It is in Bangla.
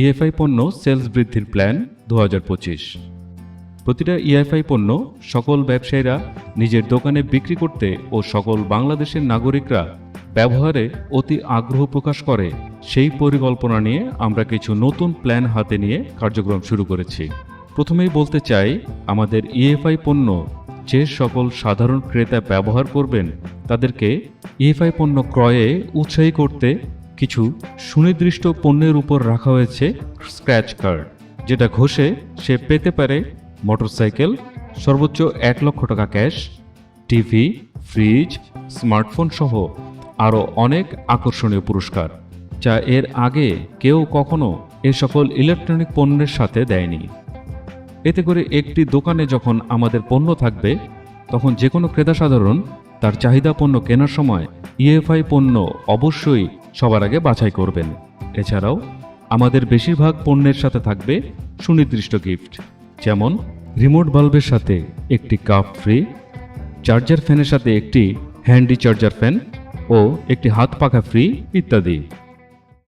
ইএফআই পণ্য সেলস বৃদ্ধির প্ল্যান 2025। প্রতিটা ইএফআই পণ্য সকল ব্যবসায়ীরা নিজের দোকানে বিক্রি করতে ও সকল বাংলাদেশের নাগরিকরা ব্যবহারে অতি আগ্রহ প্রকাশ করে, সেই পরিকল্পনা নিয়ে আমরা কিছু নতুন প্ল্যান হাতে নিয়ে কার্যক্রম শুরু করেছি। প্রথমেই বলতে চাই, আমাদের ইএফআই পণ্য যে সকল সাধারণ ক্রেতা ব্যবহার করবেন তাদেরকে ইএফআই পণ্য ক্রয়ে উৎসাহী করতে কিছু সুনির্দিষ্ট পণ্যের উপর রাখা হয়েছে স্ক্র্যাচ কার্ড, যেটা ঘষে সে পেতে পারে মোটরসাইকেল, সর্বোচ্চ 1 লক্ষ টাকা ক্যাশ, টিভি, ফ্রিজ, স্মার্টফোন সহ আরও অনেক আকর্ষণীয় পুরস্কার, যা এর আগে কেউ কখনো এ সকল ইলেকট্রনিক পণ্যের সাথে দেয়নি। এতে করে একটি দোকানে যখন আমাদের পণ্য থাকবে, তখন যে কোনো ক্রেতা সাধারণ তার চাহিদা পণ্য কেনার সময় ইএফআই পণ্য অবশ্যই সবার আগে বাছাই করবেন। এছাড়াও আমাদের বেশিরভাগ পণ্যের সাথে থাকবে সুনির্দিষ্ট গিফট, যেমন রিমোট বাল্বের সাথে একটি কাপ ফ্রি, চার্জার ফ্যানের সাথে একটি হ্যান্ডি চার্জার ফ্যান ও একটি হাত পাখা ফ্রি ইত্যাদি।